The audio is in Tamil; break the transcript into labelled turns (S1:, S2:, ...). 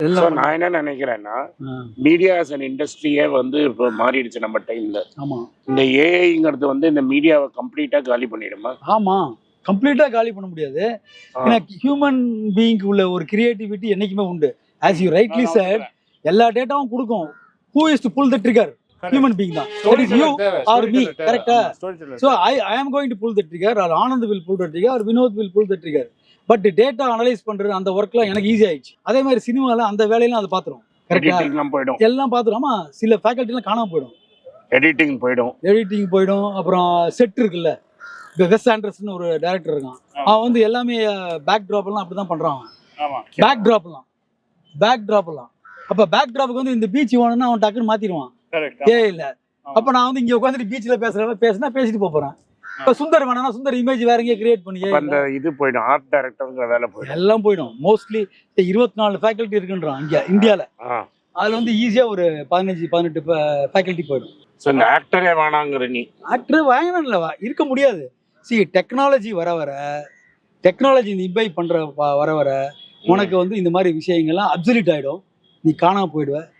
S1: எல்லாம்
S2: சார் நான் என்ன நினைக்கிறேன்னா மீடியா ஆஸ் அன் இண்டஸ்ட்ரியே வந்து இப்போ மாறிடுச்சு நம்ம டைம்ல.
S1: ஆமா
S2: இந்த ஏஐங்கிறது வந்து இந்த மீடியாவை கம்ப்ளீட்டா காலி பண்ணிடுமா?
S1: ஆமா கம்ப்ளீட்டா காலி பண்ண முடியாது. ஏன்னா ஹியூமன் பீயிங்க்கு உள்ள ஒரு கிரியேட்டிவிட்டி என்னைக்குமே உண்டு. ஆஸ் யூ ரைட்லி said எல்லா டேட்டாவும் கொடுக்கும். Who is to pull the trigger? Human being தான். That is you or me, கரெக்ட்டா? So I am going to pull the trigger, or Anand will pull the trigger, or Vinod will pull the trigger. But data analyse பண்றது அந்த ஒர்க்லாம் எனக்கு ஈஸி ஆயிடுச்சு. அதே மாதிரி சினிமால அந்த வேலையெல்லாம் அது பாத்துரும். கரெக்ட்டா?
S2: எடிட்டிங்லாம் போயிடும்.
S1: எல்லாம் பாத்துரும். ஆமா சில ஃபேக்கல்ட்டிலாம் காணாம போயிடும்.
S2: எடிட்டிங்
S1: போயிடும். அப்புறம் செட் இருக்குல்ல, இந்த வெஸ் ஆண்டர்ஸ்னு ஒரு டைரக்டர் இருக்கான். அவன் வந்து எல்லாமே பேக் ட்ராப் எல்லாம் அப்படிதான் பண்றான். பேக் ட்ராப் எல்லாம் அப்ப பேக் ட்ராப்புக்கு வந்து இந்த பீச் வேணும்னா அவன் டக்குன்னு மாத்திடுவான். இல்ல அப்ப நான் வந்து இங்க உட்காந்துட்டு பீச்ல பேசினா பேசிட்டு போறேன். இப்ப சுந்தர் வேணா சுந்தர் இமேஜ் வேற எங்கேயே கிரியேட் பண்ணி
S2: அந்த இது போயிடும். ஆர்ட் டைரக்டர்ங்கிற வேலை போயிடும்.
S1: எல்லாம் போயிடும். மோஸ்ட்லி 24 ஃபேக்கல்ட்டி இருக்குன்றான் இங்க இந்தியால. அதுல வந்து ஈஸியா ஒரு 15-18 ஃபேக்கல்ட்டி போயிடும்.
S2: ஸோ இந்த ஆக்டரே வேணாங்கிற நீ
S1: ஆக்டர் வாங்கினா இருக்க முடியாது. டெக்னாலஜி டெக்னாலஜி இம்பை பண்ற வர உனக்கு வந்து இந்த மாதிரி விஷயங்கள்லாம் அப்சல்யூட் ஆயிடும். நீ காணாம போயிடுவ.